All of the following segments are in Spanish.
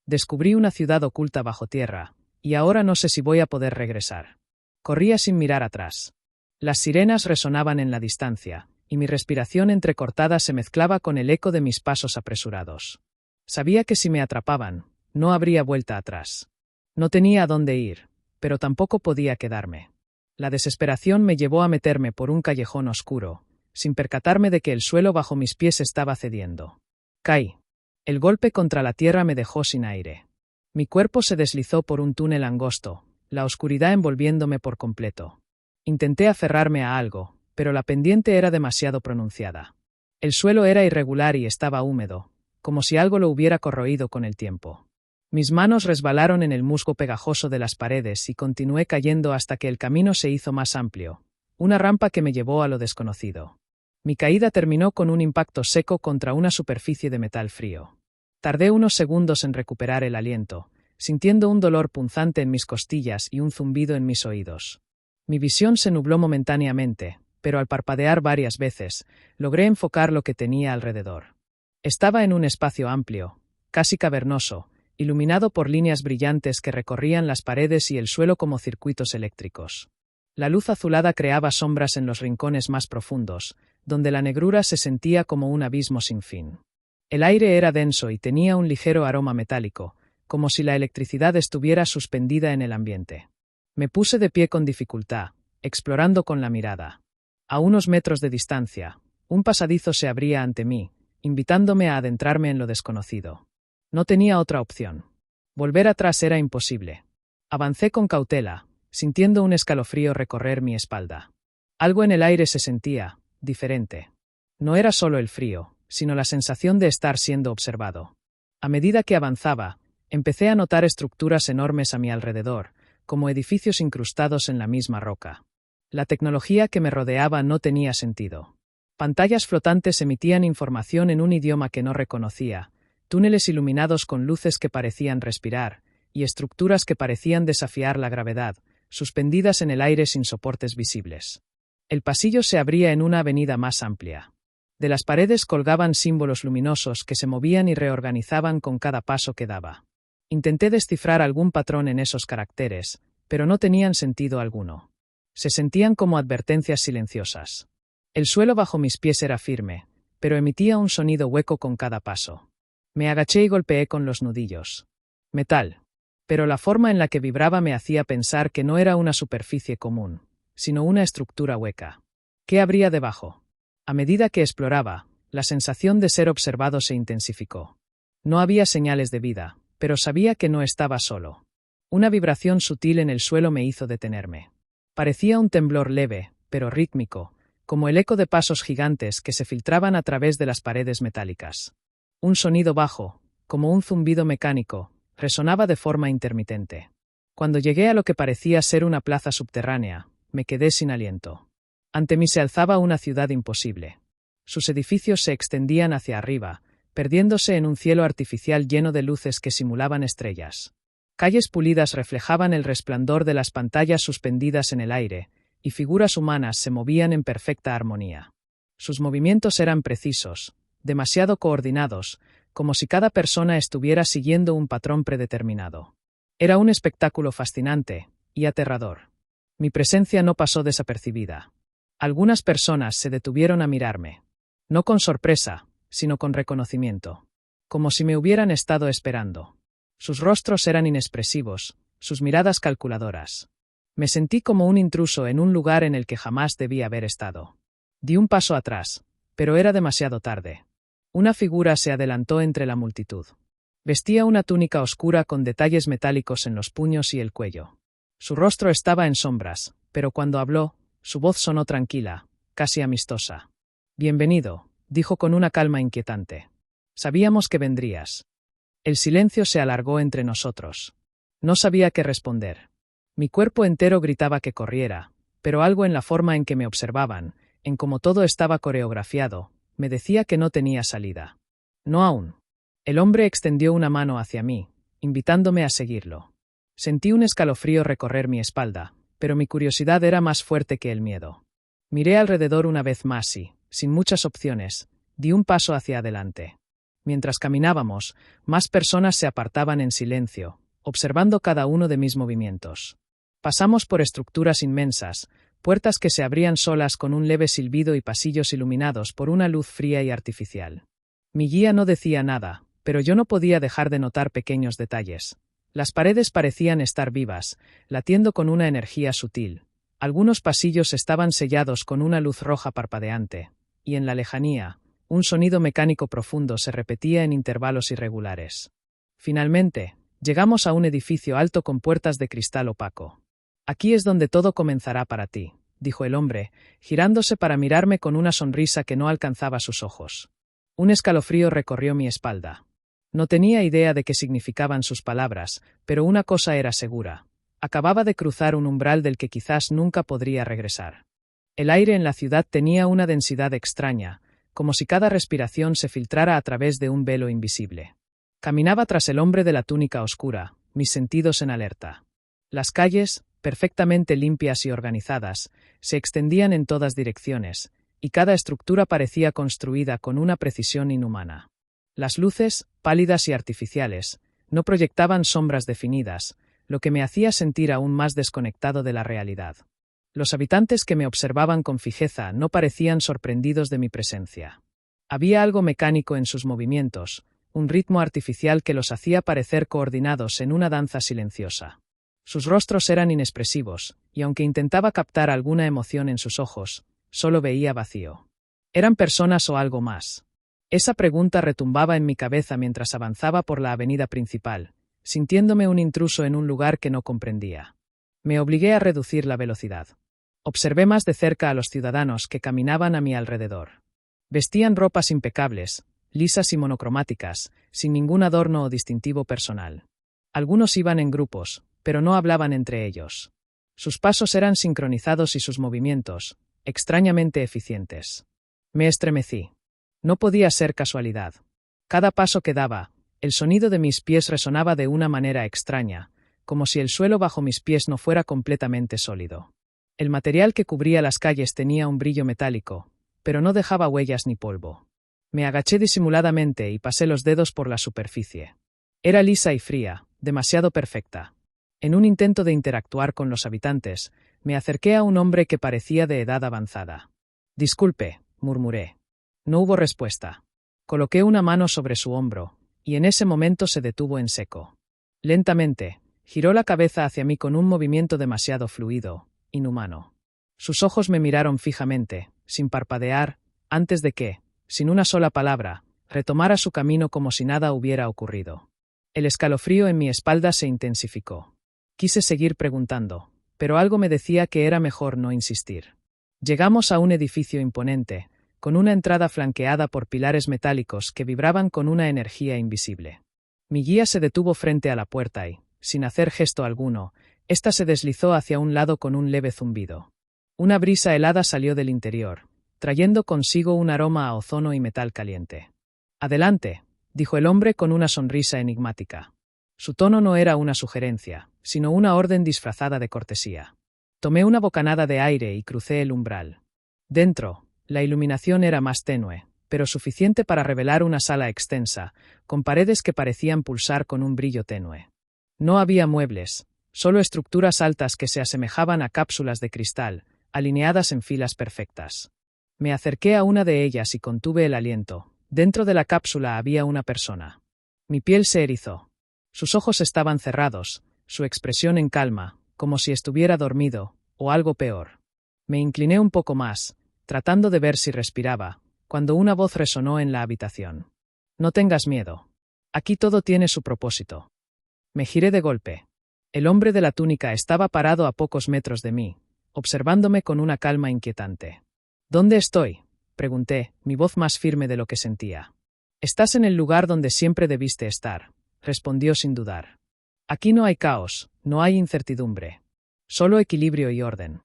Descubrí una ciudad oculta bajo tierra, y ahora no sé si voy a poder regresar. Corría sin mirar atrás. Las sirenas resonaban en la distancia, y mi respiración entrecortada se mezclaba con el eco de mis pasos apresurados. Sabía que si me atrapaban, no habría vuelta atrás. No tenía a dónde ir, pero tampoco podía quedarme. La desesperación me llevó a meterme por un callejón oscuro, sin percatarme de que el suelo bajo mis pies estaba cediendo. Caí. El golpe contra la tierra me dejó sin aire. Mi cuerpo se deslizó por un túnel angosto, la oscuridad envolviéndome por completo. Intenté aferrarme a algo, pero la pendiente era demasiado pronunciada. El suelo era irregular y estaba húmedo, como si algo lo hubiera corroído con el tiempo. Mis manos resbalaron en el musgo pegajoso de las paredes y continué cayendo hasta que el camino se hizo más amplio, una rampa que me llevó a lo desconocido. Mi caída terminó con un impacto seco contra una superficie de metal frío. Tardé unos segundos en recuperar el aliento, sintiendo un dolor punzante en mis costillas y un zumbido en mis oídos. Mi visión se nubló momentáneamente, pero al parpadear varias veces, logré enfocar lo que tenía alrededor. Estaba en un espacio amplio, casi cavernoso, iluminado por líneas brillantes que recorrían las paredes y el suelo como circuitos eléctricos. La luz azulada creaba sombras en los rincones más profundos, donde la negrura se sentía como un abismo sin fin. El aire era denso y tenía un ligero aroma metálico, como si la electricidad estuviera suspendida en el ambiente. Me puse de pie con dificultad, explorando con la mirada. A unos metros de distancia, un pasadizo se abría ante mí, invitándome a adentrarme en lo desconocido. No tenía otra opción. Volver atrás era imposible. Avancé con cautela, sintiendo un escalofrío recorrer mi espalda. Algo en el aire se sentía diferente. No era solo el frío, sino la sensación de estar siendo observado. A medida que avanzaba, empecé a notar estructuras enormes a mi alrededor, como edificios incrustados en la misma roca. La tecnología que me rodeaba no tenía sentido. Pantallas flotantes emitían información en un idioma que no reconocía, túneles iluminados con luces que parecían respirar, y estructuras que parecían desafiar la gravedad, suspendidas en el aire sin soportes visibles. El pasillo se abría en una avenida más amplia. De las paredes colgaban símbolos luminosos que se movían y reorganizaban con cada paso que daba. Intenté descifrar algún patrón en esos caracteres, pero no tenían sentido alguno. Se sentían como advertencias silenciosas. El suelo bajo mis pies era firme, pero emitía un sonido hueco con cada paso. Me agaché y golpeé con los nudillos. Metal. Pero la forma en la que vibraba me hacía pensar que no era una superficie común, sino una estructura hueca. ¿Qué habría debajo? A medida que exploraba, la sensación de ser observado se intensificó. No había señales de vida, pero sabía que no estaba solo. Una vibración sutil en el suelo me hizo detenerme. Parecía un temblor leve, pero rítmico, como el eco de pasos gigantes que se filtraban a través de las paredes metálicas. Un sonido bajo, como un zumbido mecánico, resonaba de forma intermitente. Cuando llegué a lo que parecía ser una plaza subterránea, me quedé sin aliento. Ante mí se alzaba una ciudad imposible. Sus edificios se extendían hacia arriba, perdiéndose en un cielo artificial lleno de luces que simulaban estrellas. Calles pulidas reflejaban el resplandor de las pantallas suspendidas en el aire, y figuras humanas se movían en perfecta armonía. Sus movimientos eran precisos, demasiado coordinados, como si cada persona estuviera siguiendo un patrón predeterminado. Era un espectáculo fascinante y aterrador. Mi presencia no pasó desapercibida. Algunas personas se detuvieron a mirarme. No con sorpresa, sino con reconocimiento. Como si me hubieran estado esperando. Sus rostros eran inexpresivos, sus miradas calculadoras. Me sentí como un intruso en un lugar en el que jamás debía haber estado. Di un paso atrás, pero era demasiado tarde. Una figura se adelantó entre la multitud. Vestía una túnica oscura con detalles metálicos en los puños y el cuello. Su rostro estaba en sombras, pero cuando habló, su voz sonó tranquila, casi amistosa. «Bienvenido», dijo con una calma inquietante. «Sabíamos que vendrías». El silencio se alargó entre nosotros. No sabía qué responder. Mi cuerpo entero gritaba que corriera, pero algo en la forma en que me observaban, en cómo todo estaba coreografiado, me decía que no tenía salida. No aún. El hombre extendió una mano hacia mí, invitándome a seguirlo. Sentí un escalofrío recorrer mi espalda, pero mi curiosidad era más fuerte que el miedo. Miré alrededor una vez más y, sin muchas opciones, di un paso hacia adelante. Mientras caminábamos, más personas se apartaban en silencio, observando cada uno de mis movimientos. Pasamos por estructuras inmensas, puertas que se abrían solas con un leve silbido y pasillos iluminados por una luz fría y artificial. Mi guía no decía nada, pero yo no podía dejar de notar pequeños detalles. Las paredes parecían estar vivas, latiendo con una energía sutil. Algunos pasillos estaban sellados con una luz roja parpadeante, y en la lejanía, un sonido mecánico profundo se repetía en intervalos irregulares. Finalmente, llegamos a un edificio alto con puertas de cristal opaco. «Aquí es donde todo comenzará para ti», dijo el hombre, girándose para mirarme con una sonrisa que no alcanzaba sus ojos. Un escalofrío recorrió mi espalda. No tenía idea de qué significaban sus palabras, pero una cosa era segura. Acababa de cruzar un umbral del que quizás nunca podría regresar. El aire en la ciudad tenía una densidad extraña, como si cada respiración se filtrara a través de un velo invisible. Caminaba tras el hombre de la túnica oscura, mis sentidos en alerta. Las calles, perfectamente limpias y organizadas, se extendían en todas direcciones, y cada estructura parecía construida con una precisión inhumana. Las luces, pálidas y artificiales, no proyectaban sombras definidas, lo que me hacía sentir aún más desconectado de la realidad. Los habitantes que me observaban con fijeza no parecían sorprendidos de mi presencia. Había algo mecánico en sus movimientos, un ritmo artificial que los hacía parecer coordinados en una danza silenciosa. Sus rostros eran inexpresivos, y aunque intentaba captar alguna emoción en sus ojos, solo veía vacío. ¿Eran personas o algo más? Esa pregunta retumbaba en mi cabeza mientras avanzaba por la avenida principal, sintiéndome un intruso en un lugar que no comprendía. Me obligué a reducir la velocidad. Observé más de cerca a los ciudadanos que caminaban a mi alrededor. Vestían ropas impecables, lisas y monocromáticas, sin ningún adorno o distintivo personal. Algunos iban en grupos, pero no hablaban entre ellos. Sus pasos eran sincronizados y sus movimientos, extrañamente eficientes. Me estremecí. No podía ser casualidad. Cada paso que daba, el sonido de mis pies resonaba de una manera extraña, como si el suelo bajo mis pies no fuera completamente sólido. El material que cubría las calles tenía un brillo metálico, pero no dejaba huellas ni polvo. Me agaché disimuladamente y pasé los dedos por la superficie. Era lisa y fría, demasiado perfecta. En un intento de interactuar con los habitantes, me acerqué a un hombre que parecía de edad avanzada. «Disculpe», murmuré. No hubo respuesta. Coloqué una mano sobre su hombro, y en ese momento se detuvo en seco. Lentamente, giró la cabeza hacia mí con un movimiento demasiado fluido, inhumano. Sus ojos me miraron fijamente, sin parpadear, antes de que, sin una sola palabra, retomara su camino como si nada hubiera ocurrido. El escalofrío en mi espalda se intensificó. Quise seguir preguntando, pero algo me decía que era mejor no insistir. Llegamos a un edificio imponente, con una entrada flanqueada por pilares metálicos que vibraban con una energía invisible. Mi guía se detuvo frente a la puerta y, sin hacer gesto alguno, ésta se deslizó hacia un lado con un leve zumbido. Una brisa helada salió del interior, trayendo consigo un aroma a ozono y metal caliente. «Adelante», dijo el hombre con una sonrisa enigmática. Su tono no era una sugerencia, sino una orden disfrazada de cortesía. Tomé una bocanada de aire y crucé el umbral. Dentro, la iluminación era más tenue, pero suficiente para revelar una sala extensa, con paredes que parecían pulsar con un brillo tenue. No había muebles, solo estructuras altas que se asemejaban a cápsulas de cristal, alineadas en filas perfectas. Me acerqué a una de ellas y contuve el aliento. Dentro de la cápsula había una persona. Mi piel se erizó. Sus ojos estaban cerrados, su expresión en calma, como si estuviera dormido, o algo peor. Me incliné un poco más, tratando de ver si respiraba, cuando una voz resonó en la habitación. «No tengas miedo. Aquí todo tiene su propósito». Me giré de golpe. El hombre de la túnica estaba parado a pocos metros de mí, observándome con una calma inquietante. «¿Dónde estoy?», pregunté, mi voz más firme de lo que sentía. «Estás en el lugar donde siempre debiste estar», respondió sin dudar. «Aquí no hay caos, no hay incertidumbre. Solo equilibrio y orden».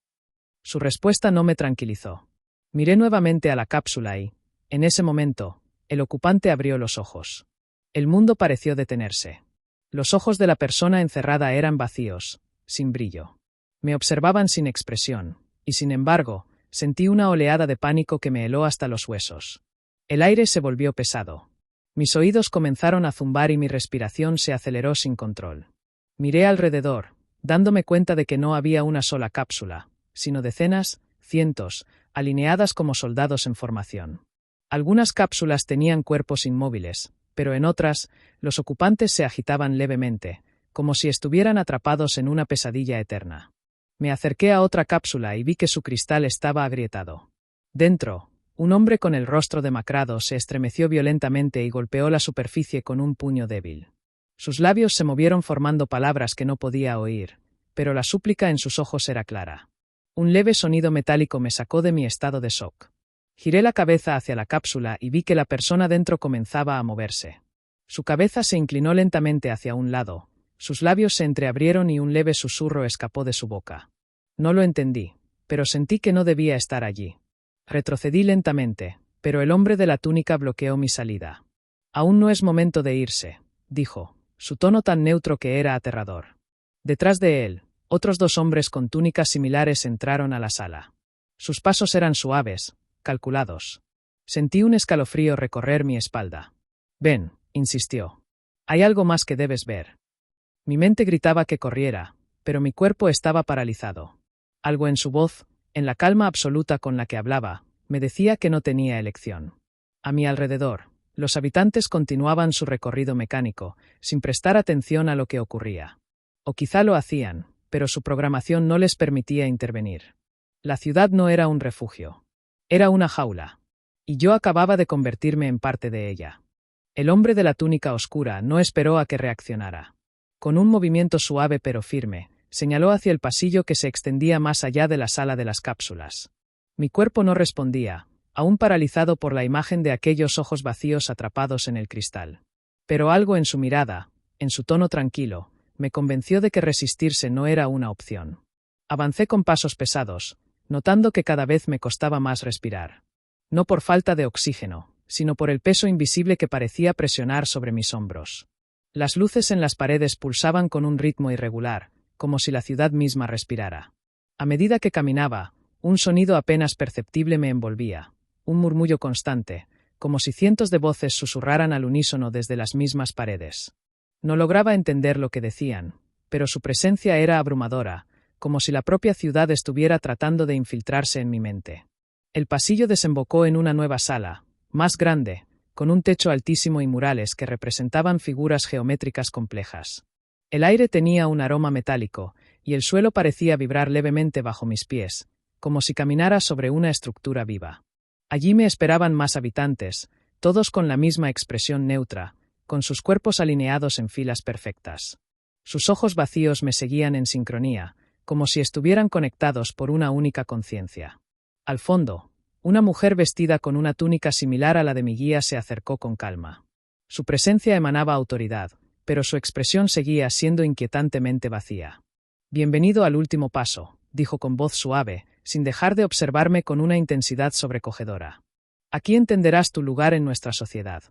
Su respuesta no me tranquilizó. Miré nuevamente a la cápsula y, en ese momento, el ocupante abrió los ojos. El mundo pareció detenerse. Los ojos de la persona encerrada eran vacíos, sin brillo. Me observaban sin expresión, y sin embargo, sentí una oleada de pánico que me heló hasta los huesos. El aire se volvió pesado. Mis oídos comenzaron a zumbar y mi respiración se aceleró sin control. Miré alrededor, dándome cuenta de que no había una sola cápsula, sino decenas, cientos, alineadas como soldados en formación. Algunas cápsulas tenían cuerpos inmóviles, pero en otras, los ocupantes se agitaban levemente, como si estuvieran atrapados en una pesadilla eterna. Me acerqué a otra cápsula y vi que su cristal estaba agrietado. Dentro, un hombre con el rostro demacrado se estremeció violentamente y golpeó la superficie con un puño débil. Sus labios se movieron formando palabras que no podía oír, pero la súplica en sus ojos era clara. Un leve sonido metálico me sacó de mi estado de shock. Giré la cabeza hacia la cápsula y vi que la persona dentro comenzaba a moverse. Su cabeza se inclinó lentamente hacia un lado, sus labios se entreabrieron y un leve susurro escapó de su boca. No lo entendí, pero sentí que no debía estar allí. Retrocedí lentamente, pero el hombre de la túnica bloqueó mi salida. «Aún no es momento de irse», dijo, su tono tan neutro que era aterrador. Detrás de él, otros 2 hombres con túnicas similares entraron a la sala. Sus pasos eran suaves, calculados. Sentí un escalofrío recorrer mi espalda. «Ven», insistió. «Hay algo más que debes ver». Mi mente gritaba que corriera, pero mi cuerpo estaba paralizado. Algo en su voz, en la calma absoluta con la que hablaba, me decía que no tenía elección. A mi alrededor, los habitantes continuaban su recorrido mecánico, sin prestar atención a lo que ocurría. O quizá lo hacían, pero su programación no les permitía intervenir. La ciudad no era un refugio. Era una jaula. Y yo acababa de convertirme en parte de ella. El hombre de la túnica oscura no esperó a que reaccionara. Con un movimiento suave pero firme, señaló hacia el pasillo que se extendía más allá de la sala de las cápsulas. Mi cuerpo no respondía, aún paralizado por la imagen de aquellos ojos vacíos atrapados en el cristal. Pero algo en su mirada, en su tono tranquilo, me convenció de que resistirse no era una opción. Avancé con pasos pesados, notando que cada vez me costaba más respirar. No por falta de oxígeno, sino por el peso invisible que parecía presionar sobre mis hombros. Las luces en las paredes pulsaban con un ritmo irregular, como si la ciudad misma respirara. A medida que caminaba, un sonido apenas perceptible me envolvía, un murmullo constante, como si cientos de voces susurraran al unísono desde las mismas paredes. No lograba entender lo que decían, pero su presencia era abrumadora, como si la propia ciudad estuviera tratando de infiltrarse en mi mente. El pasillo desembocó en una nueva sala, más grande, con un techo altísimo y murales que representaban figuras geométricas complejas. El aire tenía un aroma metálico, y el suelo parecía vibrar levemente bajo mis pies, como si caminara sobre una estructura viva. Allí me esperaban más habitantes, todos con la misma expresión neutra, con sus cuerpos alineados en filas perfectas. Sus ojos vacíos me seguían en sincronía, como si estuvieran conectados por una única conciencia. Al fondo, una mujer vestida con una túnica similar a la de mi guía se acercó con calma. Su presencia emanaba autoridad, pero su expresión seguía siendo inquietantemente vacía. «Bienvenido al último paso», dijo con voz suave, sin dejar de observarme con una intensidad sobrecogedora. «Aquí entenderás tu lugar en nuestra sociedad».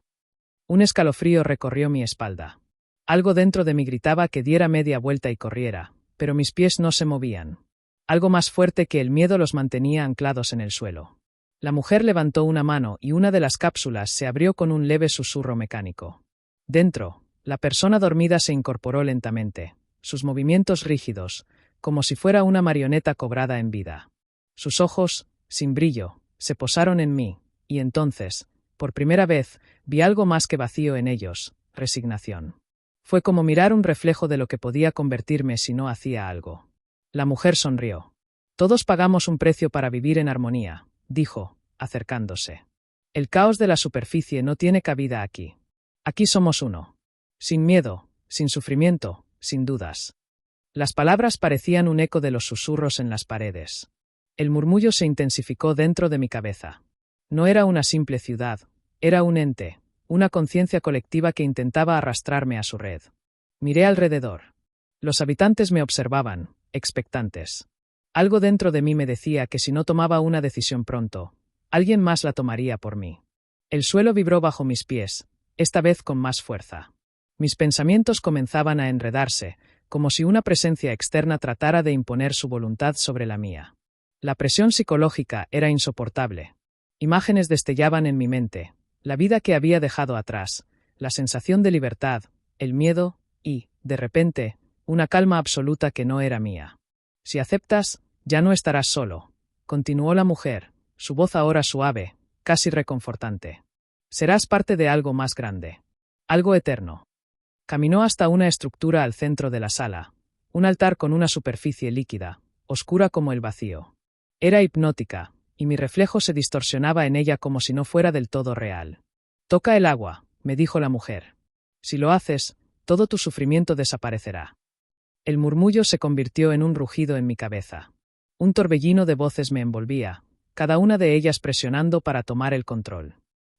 Un escalofrío recorrió mi espalda. Algo dentro de mí gritaba que diera media vuelta y corriera, pero mis pies no se movían. Algo más fuerte que el miedo los mantenía anclados en el suelo. La mujer levantó una mano y una de las cápsulas se abrió con un leve susurro mecánico. Dentro, la persona dormida se incorporó lentamente, sus movimientos rígidos, como si fuera una marioneta cobrada en vida. Sus ojos, sin brillo, se posaron en mí, y entonces, por primera vez, vi algo más que vacío en ellos, resignación. Fue como mirar un reflejo de lo que podía convertirme si no hacía algo. La mujer sonrió. «Todos pagamos un precio para vivir en armonía», dijo, acercándose. «El caos de la superficie no tiene cabida aquí. Aquí somos uno. Sin miedo, sin sufrimiento, sin dudas». Las palabras parecían un eco de los susurros en las paredes. El murmullo se intensificó dentro de mi cabeza. No era una simple ciudad, era un ente, una conciencia colectiva que intentaba arrastrarme a su red. Miré alrededor. Los habitantes me observaban, expectantes. Algo dentro de mí me decía que si no tomaba una decisión pronto, alguien más la tomaría por mí. El suelo vibró bajo mis pies, esta vez con más fuerza. Mis pensamientos comenzaban a enredarse, como si una presencia externa tratara de imponer su voluntad sobre la mía. La presión psicológica era insoportable. Imágenes destellaban en mi mente, la vida que había dejado atrás, la sensación de libertad, el miedo y, de repente, una calma absoluta que no era mía. Si aceptas, ya no estarás solo, continuó la mujer, su voz ahora suave, casi reconfortante. Serás parte de algo más grande. Algo eterno. Caminó hasta una estructura al centro de la sala, un altar con una superficie líquida, oscura como el vacío. Era hipnótica, y mi reflejo se distorsionaba en ella como si no fuera del todo real. Toca el agua, me dijo la mujer. Si lo haces, todo tu sufrimiento desaparecerá. El murmullo se convirtió en un rugido en mi cabeza. Un torbellino de voces me envolvía, cada una de ellas presionando para tomar el control.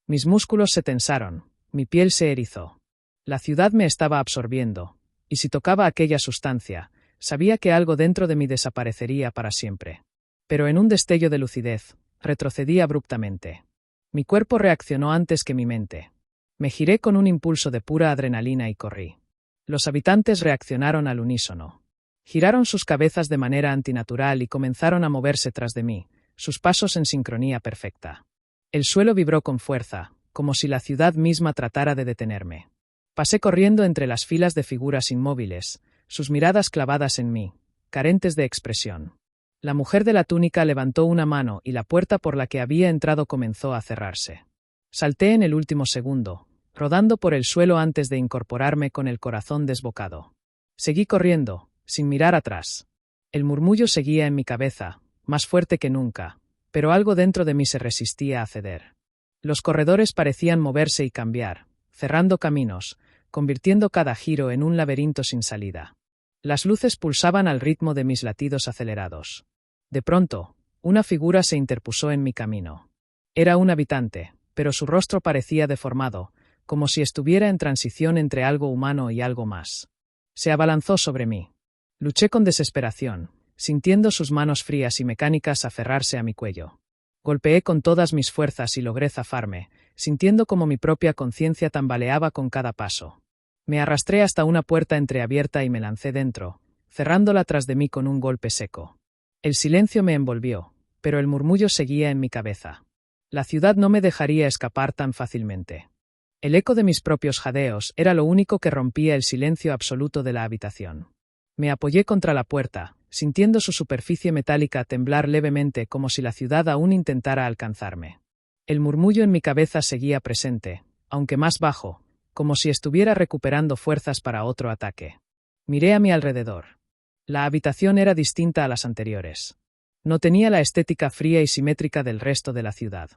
Mis músculos se tensaron, mi piel se erizó. La ciudad me estaba absorbiendo, y si tocaba aquella sustancia, sabía que algo dentro de mí desaparecería para siempre. Pero en un destello de lucidez, retrocedí abruptamente. Mi cuerpo reaccionó antes que mi mente. Me giré con un impulso de pura adrenalina y corrí. Los habitantes reaccionaron al unísono. Giraron sus cabezas de manera antinatural y comenzaron a moverse tras de mí, sus pasos en sincronía perfecta. El suelo vibró con fuerza, como si la ciudad misma tratara de detenerme. Pasé corriendo entre las filas de figuras inmóviles, sus miradas clavadas en mí, carentes de expresión. La mujer de la túnica levantó una mano y la puerta por la que había entrado comenzó a cerrarse. Salté en el último segundo, rodando por el suelo antes de incorporarme con el corazón desbocado. Seguí corriendo, sin mirar atrás. El murmullo seguía en mi cabeza, más fuerte que nunca, pero algo dentro de mí se resistía a ceder. Los corredores parecían moverse y cambiar, cerrando caminos, convirtiendo cada giro en un laberinto sin salida. Las luces pulsaban al ritmo de mis latidos acelerados. De pronto, una figura se interpuso en mi camino. Era un habitante, pero su rostro parecía deformado, como si estuviera en transición entre algo humano y algo más. Se abalanzó sobre mí. Luché con desesperación, sintiendo sus manos frías y mecánicas aferrarse a mi cuello. Golpeé con todas mis fuerzas y logré zafarme, sintiendo como mi propia conciencia tambaleaba con cada paso. Me arrastré hasta una puerta entreabierta y me lancé dentro, cerrándola tras de mí con un golpe seco. El silencio me envolvió, pero el murmullo seguía en mi cabeza. La ciudad no me dejaría escapar tan fácilmente. El eco de mis propios jadeos era lo único que rompía el silencio absoluto de la habitación. Me apoyé contra la puerta, sintiendo su superficie metálica temblar levemente como si la ciudad aún intentara alcanzarme. El murmullo en mi cabeza seguía presente, aunque más bajo, como si estuviera recuperando fuerzas para otro ataque. Miré a mi alrededor. La habitación era distinta a las anteriores. No tenía la estética fría y simétrica del resto de la ciudad.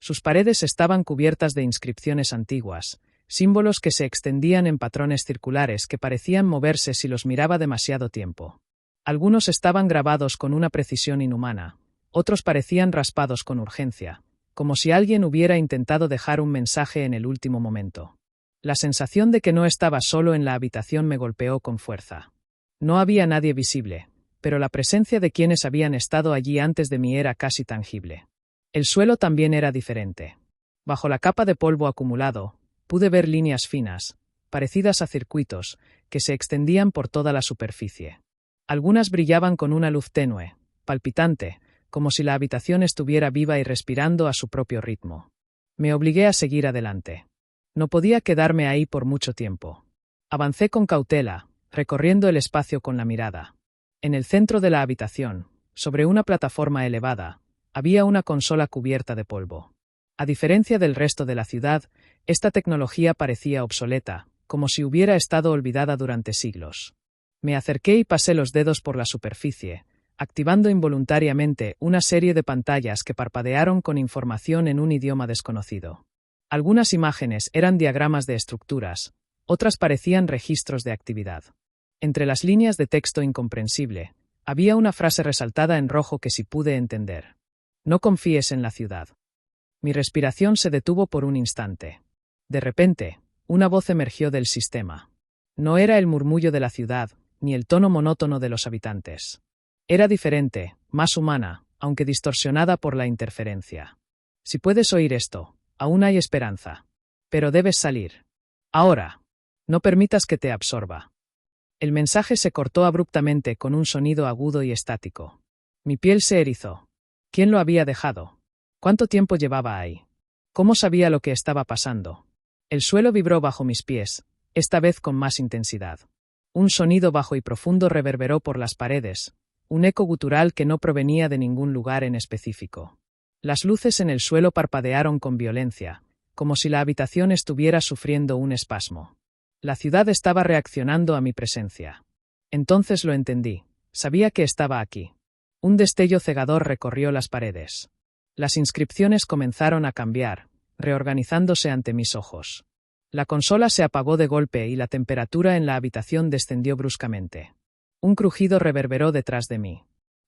Sus paredes estaban cubiertas de inscripciones antiguas, símbolos que se extendían en patrones circulares que parecían moverse si los miraba demasiado tiempo. Algunos estaban grabados con una precisión inhumana, otros parecían raspados con urgencia, como si alguien hubiera intentado dejar un mensaje en el último momento. La sensación de que no estaba solo en la habitación me golpeó con fuerza. No había nadie visible, pero la presencia de quienes habían estado allí antes de mí era casi tangible. El suelo también era diferente. Bajo la capa de polvo acumulado, pude ver líneas finas, parecidas a circuitos, que se extendían por toda la superficie. Algunas brillaban con una luz tenue, palpitante, como si la habitación estuviera viva y respirando a su propio ritmo. Me obligué a seguir adelante. No podía quedarme ahí por mucho tiempo. Avancé con cautela, recorriendo el espacio con la mirada. En el centro de la habitación, sobre una plataforma elevada, había una consola cubierta de polvo. A diferencia del resto de la ciudad, esta tecnología parecía obsoleta, como si hubiera estado olvidada durante siglos. Me acerqué y pasé los dedos por la superficie, activando involuntariamente una serie de pantallas que parpadearon con información en un idioma desconocido. Algunas imágenes eran diagramas de estructuras, otras parecían registros de actividad. Entre las líneas de texto incomprensible, había una frase resaltada en rojo que sí pude entender. No confíes en la ciudad. Mi respiración se detuvo por un instante. De repente, una voz emergió del sistema. No era el murmullo de la ciudad, ni el tono monótono de los habitantes. Era diferente, más humana, aunque distorsionada por la interferencia. Si puedes oír esto, aún hay esperanza. Pero debes salir. Ahora. No permitas que te absorba. El mensaje se cortó abruptamente con un sonido agudo y estático. Mi piel se erizó. ¿Quién lo había dejado? ¿Cuánto tiempo llevaba ahí? ¿Cómo sabía lo que estaba pasando? El suelo vibró bajo mis pies, esta vez con más intensidad. Un sonido bajo y profundo reverberó por las paredes, un eco gutural que no provenía de ningún lugar en específico. Las luces en el suelo parpadearon con violencia, como si la habitación estuviera sufriendo un espasmo. La ciudad estaba reaccionando a mi presencia. Entonces lo entendí. Sabía que estaba aquí. Un destello cegador recorrió las paredes. Las inscripciones comenzaron a cambiar, reorganizándose ante mis ojos. La consola se apagó de golpe y la temperatura en la habitación descendió bruscamente. Un crujido reverberó detrás de mí.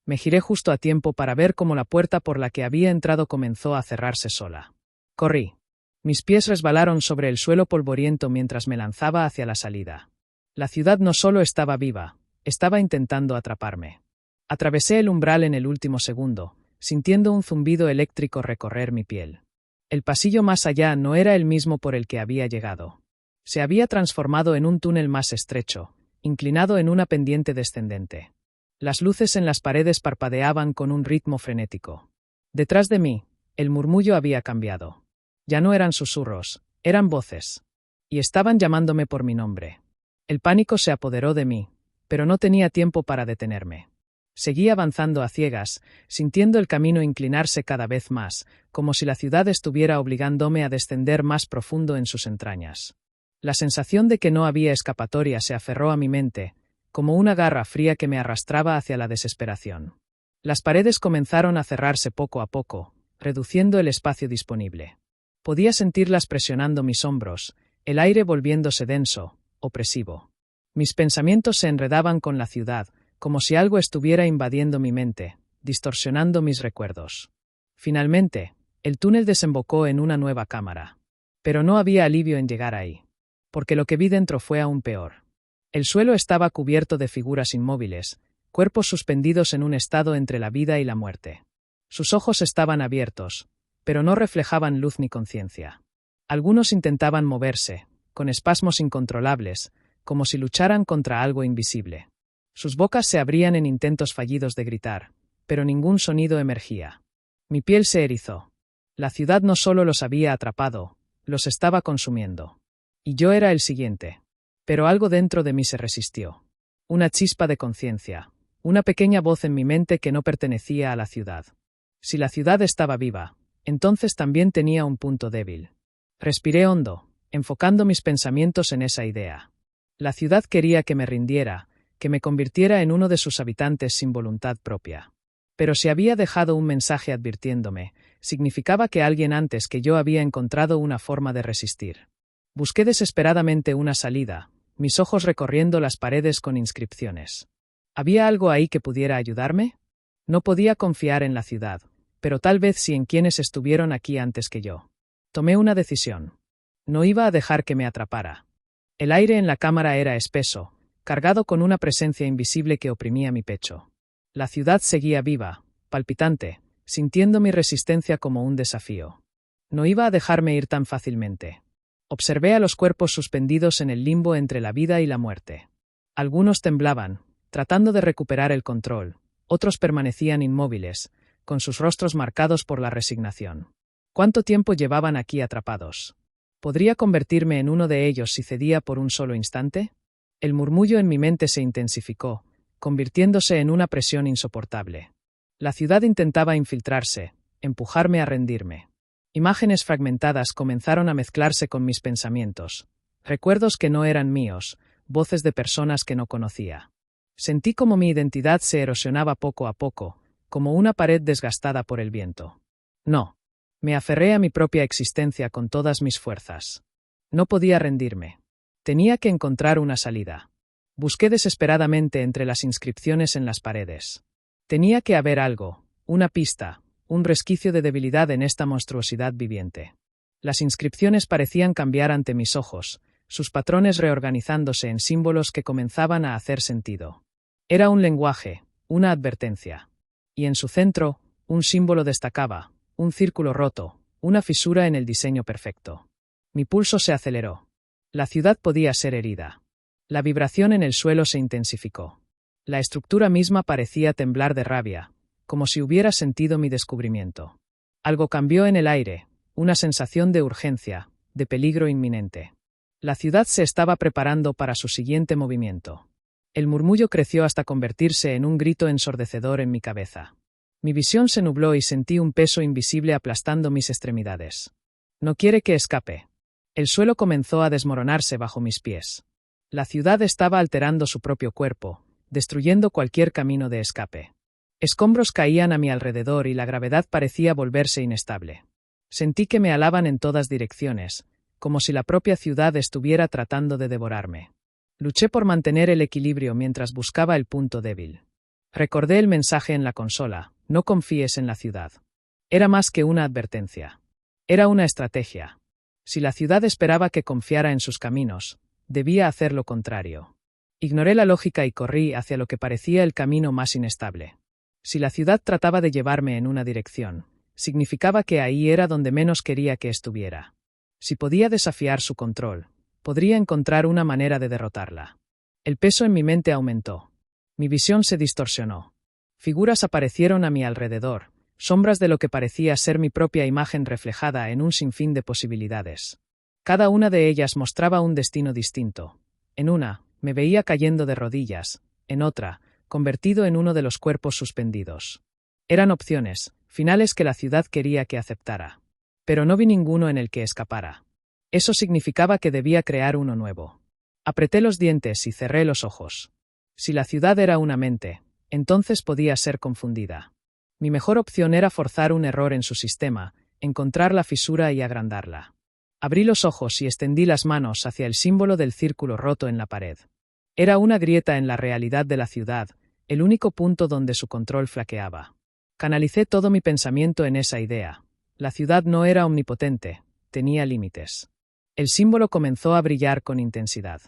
Me giré justo a tiempo para ver cómo la puerta por la que había entrado comenzó a cerrarse sola. Corrí. Mis pies resbalaron sobre el suelo polvoriento mientras me lanzaba hacia la salida. La ciudad no solo estaba viva, estaba intentando atraparme. Atravesé el umbral en el último segundo, sintiendo un zumbido eléctrico recorrer mi piel. El pasillo más allá no era el mismo por el que había llegado. Se había transformado en un túnel más estrecho, inclinado en una pendiente descendente. Las luces en las paredes parpadeaban con un ritmo frenético. Detrás de mí, el murmullo había cambiado. Ya no eran susurros, eran voces. Y estaban llamándome por mi nombre. El pánico se apoderó de mí, pero no tenía tiempo para detenerme. Seguí avanzando a ciegas, sintiendo el camino inclinarse cada vez más, como si la ciudad estuviera obligándome a descender más profundo en sus entrañas. La sensación de que no había escapatoria se aferró a mi mente, como una garra fría que me arrastraba hacia la desesperación. Las paredes comenzaron a cerrarse poco a poco, reduciendo el espacio disponible. Podía sentirlas presionando mis hombros, el aire volviéndose denso, opresivo. Mis pensamientos se enredaban con la ciudad, como si algo estuviera invadiendo mi mente, distorsionando mis recuerdos. Finalmente, el túnel desembocó en una nueva cámara. Pero no había alivio en llegar ahí. Porque lo que vi dentro fue aún peor. El suelo estaba cubierto de figuras inmóviles, cuerpos suspendidos en un estado entre la vida y la muerte. Sus ojos estaban abiertos, pero no reflejaban luz ni conciencia. Algunos intentaban moverse, con espasmos incontrolables, como si lucharan contra algo invisible. Sus bocas se abrían en intentos fallidos de gritar, pero ningún sonido emergía. Mi piel se erizó. La ciudad no solo los había atrapado, los estaba consumiendo. Y yo era el siguiente. Pero algo dentro de mí se resistió. Una chispa de conciencia, una pequeña voz en mi mente que no pertenecía a la ciudad. Si la ciudad estaba viva, entonces también tenía un punto débil. Respiré hondo, enfocando mis pensamientos en esa idea. La ciudad quería que me rindiera, que me convirtiera en uno de sus habitantes sin voluntad propia. Pero si había dejado un mensaje advirtiéndome, significaba que alguien antes que yo había encontrado una forma de resistir. Busqué desesperadamente una salida, mis ojos recorriendo las paredes con inscripciones. ¿Había algo ahí que pudiera ayudarme? No podía confiar en la ciudad, pero tal vez sí en quienes estuvieron aquí antes que yo. Tomé una decisión. No iba a dejar que me atrapara. El aire en la cámara era espeso, cargado con una presencia invisible que oprimía mi pecho. La ciudad seguía viva, palpitante, sintiendo mi resistencia como un desafío. No iba a dejarme ir tan fácilmente. Observé a los cuerpos suspendidos en el limbo entre la vida y la muerte. Algunos temblaban, tratando de recuperar el control, otros permanecían inmóviles, con sus rostros marcados por la resignación. ¿Cuánto tiempo llevaban aquí atrapados? ¿Podría convertirme en uno de ellos si cedía por un solo instante? El murmullo en mi mente se intensificó, convirtiéndose en una presión insoportable. La ciudad intentaba infiltrarse, empujarme a rendirme. Imágenes fragmentadas comenzaron a mezclarse con mis pensamientos. Recuerdos que no eran míos, voces de personas que no conocía. Sentí como mi identidad se erosionaba poco a poco, como una pared desgastada por el viento. No. Me aferré a mi propia existencia con todas mis fuerzas. No podía rendirme. Tenía que encontrar una salida. Busqué desesperadamente entre las inscripciones en las paredes. Tenía que haber algo, una pista, un resquicio de debilidad en esta monstruosidad viviente. Las inscripciones parecían cambiar ante mis ojos, sus patrones reorganizándose en símbolos que comenzaban a hacer sentido. Era un lenguaje, una advertencia. Y en su centro, un símbolo destacaba, un círculo roto, una fisura en el diseño perfecto. Mi pulso se aceleró. La ciudad podía ser herida. La vibración en el suelo se intensificó. La estructura misma parecía temblar de rabia, como si hubiera sentido mi descubrimiento. Algo cambió en el aire, una sensación de urgencia, de peligro inminente. La ciudad se estaba preparando para su siguiente movimiento. El murmullo creció hasta convertirse en un grito ensordecedor en mi cabeza. Mi visión se nubló y sentí un peso invisible aplastando mis extremidades. No quiere que escape. El suelo comenzó a desmoronarse bajo mis pies. La ciudad estaba alterando su propio cuerpo, destruyendo cualquier camino de escape. Escombros caían a mi alrededor y la gravedad parecía volverse inestable. Sentí que me alaban en todas direcciones, como si la propia ciudad estuviera tratando de devorarme. Luché por mantener el equilibrio mientras buscaba el punto débil. Recordé el mensaje en la consola: no confíes en la ciudad. Era más que una advertencia. Era una estrategia. Si la ciudad esperaba que confiara en sus caminos, debía hacer lo contrario. Ignoré la lógica y corrí hacia lo que parecía el camino más inestable. Si la ciudad trataba de llevarme en una dirección, significaba que ahí era donde menos quería que estuviera. Si podía desafiar su control, podría encontrar una manera de derrotarla. El peso en mi mente aumentó. Mi visión se distorsionó. Figuras aparecieron a mi alrededor, sombras de lo que parecía ser mi propia imagen reflejada en un sinfín de posibilidades. Cada una de ellas mostraba un destino distinto. En una, me veía cayendo de rodillas; en otra, convertido en uno de los cuerpos suspendidos. Eran opciones, finales que la ciudad quería que aceptara. Pero no vi ninguno en el que escapara. Eso significaba que debía crear uno nuevo. Apreté los dientes y cerré los ojos. Si la ciudad era una mente, entonces podía ser confundida. Mi mejor opción era forzar un error en su sistema, encontrar la fisura y agrandarla. Abrí los ojos y extendí las manos hacia el símbolo del círculo roto en la pared. Era una grieta en la realidad de la ciudad, el único punto donde su control flaqueaba. Canalicé todo mi pensamiento en esa idea. La ciudad no era omnipotente, tenía límites. El símbolo comenzó a brillar con intensidad.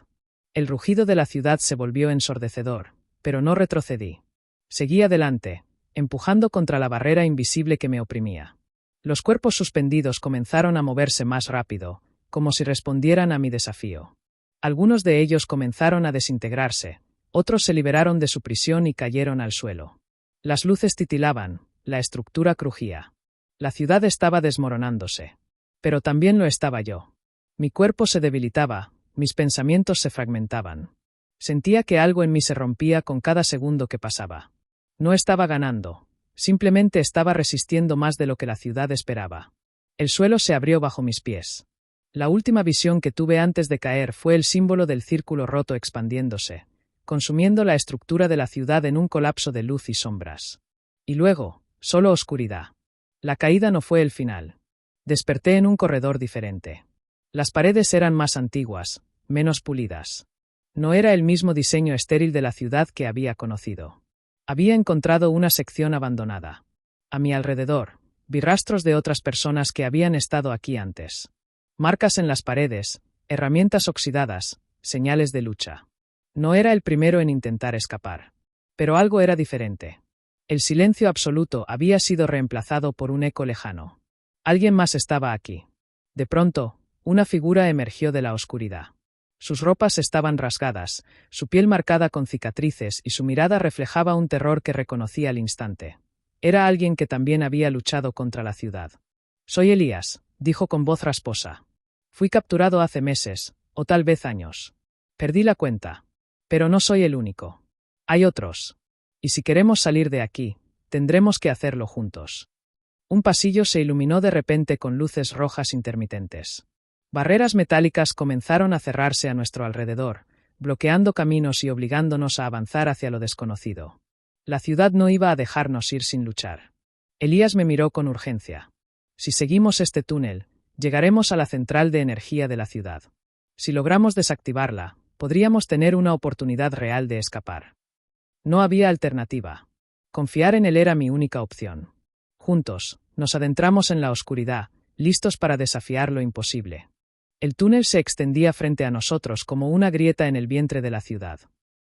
El rugido de la ciudad se volvió ensordecedor, pero no retrocedí. Seguí adelante, empujando contra la barrera invisible que me oprimía. Los cuerpos suspendidos comenzaron a moverse más rápido, como si respondieran a mi desafío. Algunos de ellos comenzaron a desintegrarse, otros se liberaron de su prisión y cayeron al suelo. Las luces titilaban, la estructura crujía. La ciudad estaba desmoronándose. Pero también lo estaba yo. Mi cuerpo se debilitaba, mis pensamientos se fragmentaban. Sentía que algo en mí se rompía con cada segundo que pasaba. No estaba ganando. Simplemente estaba resistiendo más de lo que la ciudad esperaba. El suelo se abrió bajo mis pies. La última visión que tuve antes de caer fue el símbolo del círculo roto expandiéndose, consumiendo la estructura de la ciudad en un colapso de luz y sombras. Y luego, solo oscuridad. La caída no fue el final. Desperté en un corredor diferente. Las paredes eran más antiguas, menos pulidas. No era el mismo diseño estéril de la ciudad que había conocido. Había encontrado una sección abandonada. A mi alrededor, vi rastros de otras personas que habían estado aquí antes. Marcas en las paredes, herramientas oxidadas, señales de lucha. No era el primero en intentar escapar. Pero algo era diferente. El silencio absoluto había sido reemplazado por un eco lejano. Alguien más estaba aquí. De pronto, una figura emergió de la oscuridad. Sus ropas estaban rasgadas, su piel marcada con cicatrices y su mirada reflejaba un terror que reconocí al instante. Era alguien que también había luchado contra la ciudad. «Soy Elías», dijo con voz rasposa. «Fui capturado hace meses, o tal vez años. Perdí la cuenta. Pero no soy el único. Hay otros. Y si queremos salir de aquí, tendremos que hacerlo juntos». Un pasillo se iluminó de repente con luces rojas intermitentes. Barreras metálicas comenzaron a cerrarse a nuestro alrededor, bloqueando caminos y obligándonos a avanzar hacia lo desconocido. La ciudad no iba a dejarnos ir sin luchar. Elías me miró con urgencia. «Si seguimos este túnel, llegaremos a la central de energía de la ciudad. Si logramos desactivarla, podríamos tener una oportunidad real de escapar». No había alternativa. Confiar en él era mi única opción. Juntos, nos adentramos en la oscuridad, listos para desafiar lo imposible. El túnel se extendía frente a nosotros como una grieta en el vientre de la ciudad.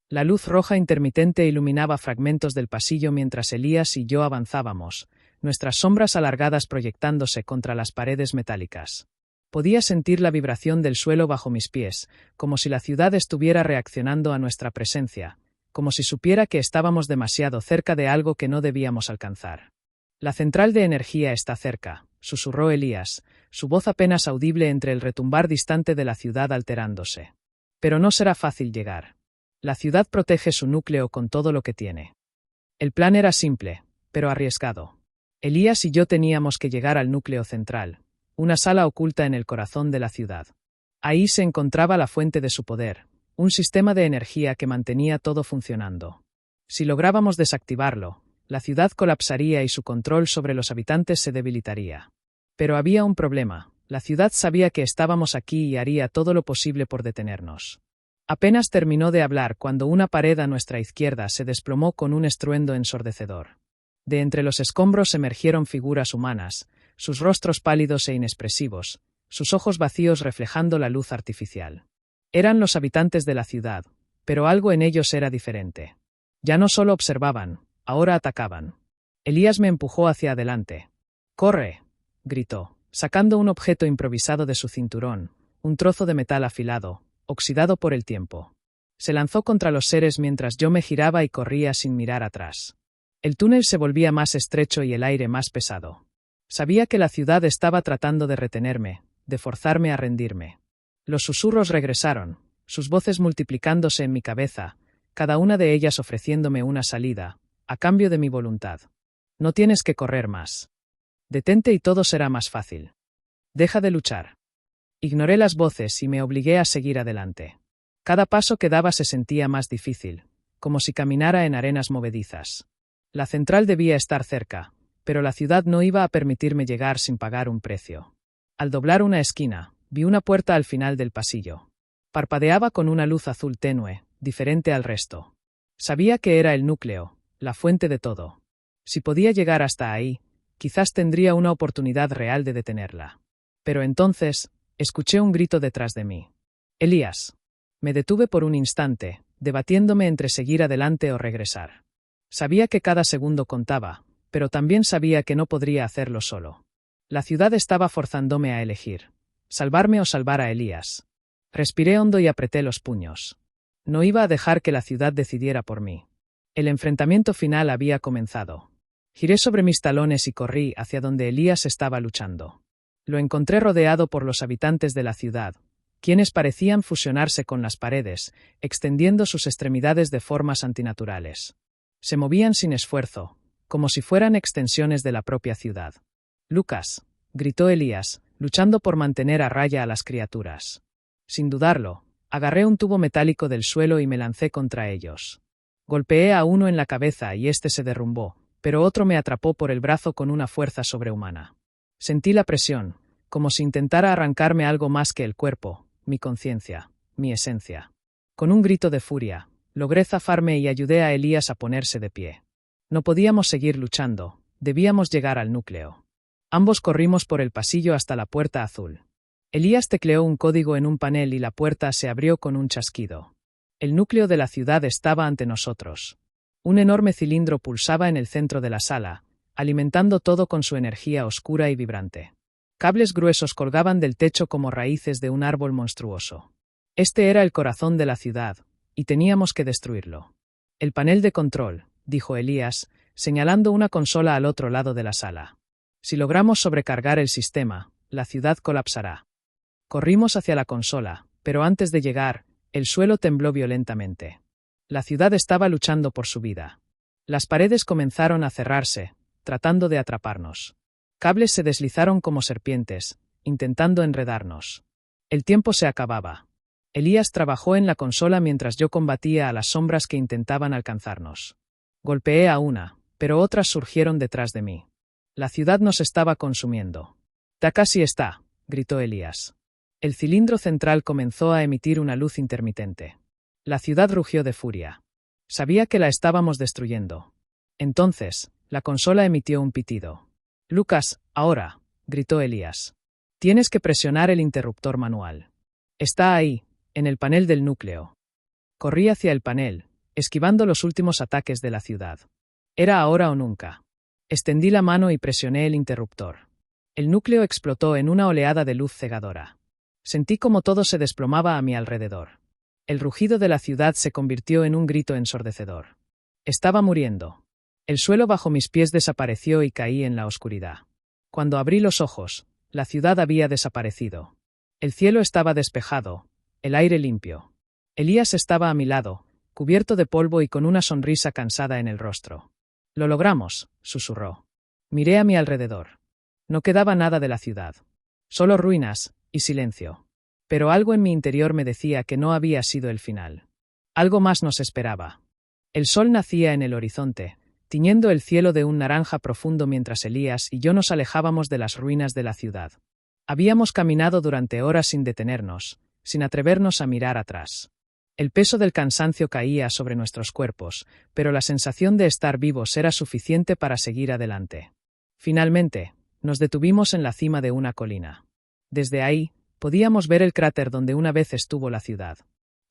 La luz roja intermitente iluminaba fragmentos del pasillo mientras Elías y yo avanzábamos, nuestras sombras alargadas proyectándose contra las paredes metálicas. Podía sentir la vibración del suelo bajo mis pies, como si la ciudad estuviera reaccionando a nuestra presencia, como si supiera que estábamos demasiado cerca de algo que no debíamos alcanzar. «La central de energía está cerca», susurró Elías, su voz apenas audible entre el retumbar distante de la ciudad alterándose. Pero no será fácil llegar. La ciudad protege su núcleo con todo lo que tiene. El plan era simple, pero arriesgado. Elías y yo teníamos que llegar al núcleo central, una sala oculta en el corazón de la ciudad. Ahí se encontraba la fuente de su poder, un sistema de energía que mantenía todo funcionando. Si lográbamos desactivarlo, la ciudad colapsaría y su control sobre los habitantes se debilitaría. Pero había un problema. La ciudad sabía que estábamos aquí y haría todo lo posible por detenernos. Apenas terminó de hablar cuando una pared a nuestra izquierda se desplomó con un estruendo ensordecedor. De entre los escombros emergieron figuras humanas, sus rostros pálidos e inexpresivos, sus ojos vacíos reflejando la luz artificial. Eran los habitantes de la ciudad, pero algo en ellos era diferente. Ya no solo observaban, ahora atacaban. Elías me empujó hacia adelante. «¡Corre!», gritó, sacando un objeto improvisado de su cinturón, un trozo de metal afilado, oxidado por el tiempo. Se lanzó contra los seres mientras yo me giraba y corría sin mirar atrás. El túnel se volvía más estrecho y el aire más pesado. Sabía que la ciudad estaba tratando de retenerme, de forzarme a rendirme. Los susurros regresaron, sus voces multiplicándose en mi cabeza, cada una de ellas ofreciéndome una salida, a cambio de mi voluntad. «No tienes que correr más. Detente y todo será más fácil. Deja de luchar». Ignoré las voces y me obligué a seguir adelante. Cada paso que daba se sentía más difícil, como si caminara en arenas movedizas. La central debía estar cerca, pero la ciudad no iba a permitirme llegar sin pagar un precio. Al doblar una esquina, vi una puerta al final del pasillo. Parpadeaba con una luz azul tenue, diferente al resto. Sabía que era el núcleo, la fuente de todo. Si podía llegar hasta ahí, quizás tendría una oportunidad real de detenerla. Pero entonces, escuché un grito detrás de mí. «Elías». Me detuve por un instante, debatiéndome entre seguir adelante o regresar. Sabía que cada segundo contaba, pero también sabía que no podría hacerlo solo. La ciudad estaba forzándome a elegir. Salvarme o salvar a Elías. Respiré hondo y apreté los puños. No iba a dejar que la ciudad decidiera por mí. El enfrentamiento final había comenzado. Giré sobre mis talones y corrí hacia donde Elías estaba luchando. Lo encontré rodeado por los habitantes de la ciudad, quienes parecían fusionarse con las paredes, extendiendo sus extremidades de formas antinaturales. Se movían sin esfuerzo, como si fueran extensiones de la propia ciudad. «Lucas», gritó Elías, luchando por mantener a raya a las criaturas. Sin dudarlo, agarré un tubo metálico del suelo y me lancé contra ellos. Golpeé a uno en la cabeza y éste se derrumbó, pero otro me atrapó por el brazo con una fuerza sobrehumana. Sentí la presión, como si intentara arrancarme algo más que el cuerpo, mi conciencia, mi esencia. Con un grito de furia, logré zafarme y ayudé a Elías a ponerse de pie. No podíamos seguir luchando, debíamos llegar al núcleo. Ambos corrimos por el pasillo hasta la puerta azul. Elías tecleó un código en un panel y la puerta se abrió con un chasquido. El núcleo de la ciudad estaba ante nosotros. Un enorme cilindro pulsaba en el centro de la sala, alimentando todo con su energía oscura y vibrante. Cables gruesos colgaban del techo como raíces de un árbol monstruoso. Este era el corazón de la ciudad, y teníamos que destruirlo. «El panel de control», dijo Elías, señalando una consola al otro lado de la sala. «Si logramos sobrecargar el sistema, la ciudad colapsará». Corrimos hacia la consola, pero antes de llegar, el suelo tembló violentamente. La ciudad estaba luchando por su vida. Las paredes comenzaron a cerrarse, tratando de atraparnos. Cables se deslizaron como serpientes, intentando enredarnos. El tiempo se acababa. Elías trabajó en la consola mientras yo combatía a las sombras que intentaban alcanzarnos. Golpeé a una, pero otras surgieron detrás de mí. La ciudad nos estaba consumiendo. «Ya casi está», gritó Elías. El cilindro central comenzó a emitir una luz intermitente. La ciudad rugió de furia. Sabía que la estábamos destruyendo. Entonces, la consola emitió un pitido. «Lucas, ahora», gritó Elías. «Tienes que presionar el interruptor manual. Está ahí, en el panel del núcleo». Corrí hacia el panel, esquivando los últimos ataques de la ciudad. Era ahora o nunca. Extendí la mano y presioné el interruptor. El núcleo explotó en una oleada de luz cegadora. Sentí como todo se desplomaba a mi alrededor. El rugido de la ciudad se convirtió en un grito ensordecedor. Estaba muriendo. El suelo bajo mis pies desapareció y caí en la oscuridad. Cuando abrí los ojos, la ciudad había desaparecido. El cielo estaba despejado, el aire limpio. Elías estaba a mi lado, cubierto de polvo y con una sonrisa cansada en el rostro. «Lo logramos», susurró. Miré a mi alrededor. No quedaba nada de la ciudad. Solo ruinas y silencio. Pero algo en mi interior me decía que no había sido el final. Algo más nos esperaba. El sol nacía en el horizonte, tiñendo el cielo de un naranja profundo mientras Elías y yo nos alejábamos de las ruinas de la ciudad. Habíamos caminado durante horas sin detenernos, sin atrevernos a mirar atrás. El peso del cansancio caía sobre nuestros cuerpos, pero la sensación de estar vivos era suficiente para seguir adelante. Finalmente, nos detuvimos en la cima de una colina. Desde ahí, podíamos ver el cráter donde una vez estuvo la ciudad.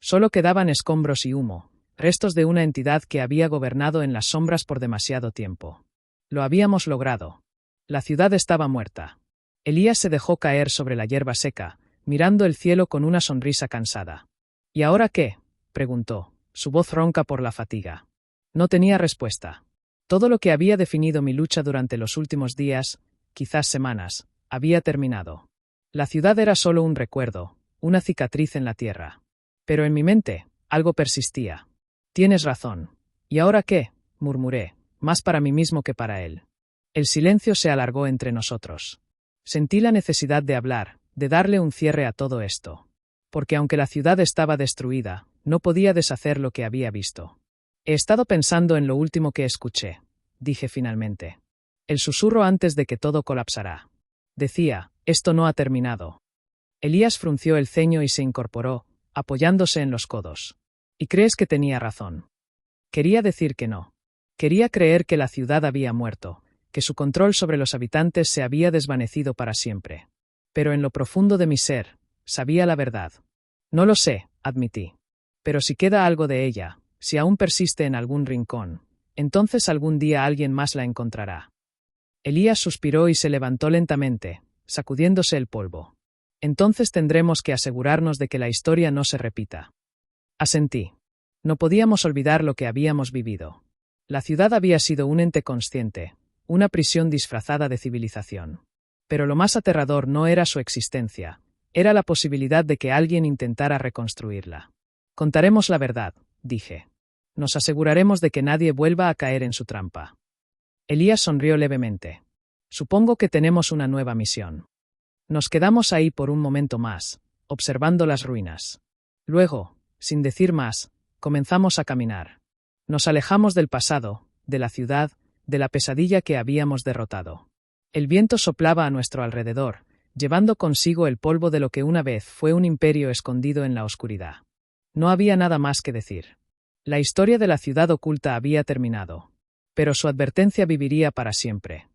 Solo quedaban escombros y humo, restos de una entidad que había gobernado en las sombras por demasiado tiempo. Lo habíamos logrado. La ciudad estaba muerta. Elías se dejó caer sobre la hierba seca, mirando el cielo con una sonrisa cansada. ¿Y ahora qué?, preguntó, su voz ronca por la fatiga. No tenía respuesta. Todo lo que había definido mi lucha durante los últimos días, quizás semanas, había terminado. La ciudad era solo un recuerdo, una cicatriz en la tierra. Pero en mi mente, algo persistía. «Tienes razón. ¿Y ahora qué?», murmuré, más para mí mismo que para él. El silencio se alargó entre nosotros. Sentí la necesidad de hablar, de darle un cierre a todo esto. Porque aunque la ciudad estaba destruida, no podía deshacer lo que había visto. «He estado pensando en lo último que escuché», dije finalmente. «El susurro antes de que todo colapsará. Decía, esto no ha terminado». Elías frunció el ceño y se incorporó, apoyándose en los codos. «¿Y crees que tenía razón?» Quería decir que no. Quería creer que la ciudad había muerto, que su control sobre los habitantes se había desvanecido para siempre. Pero en lo profundo de mi ser, sabía la verdad. «No lo sé», admití. «Pero si queda algo de ella, si aún persiste en algún rincón, entonces algún día alguien más la encontrará». Elías suspiró y se levantó lentamente, sacudiéndose el polvo. «Entonces tendremos que asegurarnos de que la historia no se repita». Asentí. No podíamos olvidar lo que habíamos vivido. La ciudad había sido un ente consciente, una prisión disfrazada de civilización. Pero lo más aterrador no era su existencia, era la posibilidad de que alguien intentara reconstruirla. «Contaremos la verdad», dije. «Nos aseguraremos de que nadie vuelva a caer en su trampa». Elías sonrió levemente. «Supongo que tenemos una nueva misión». Nos quedamos ahí por un momento más, observando las ruinas. Luego, sin decir más, comenzamos a caminar. Nos alejamos del pasado, de la ciudad, de la pesadilla que habíamos derrotado. El viento soplaba a nuestro alrededor, llevando consigo el polvo de lo que una vez fue un imperio escondido en la oscuridad. No había nada más que decir. La historia de la ciudad oculta había terminado. Pero su advertencia viviría para siempre.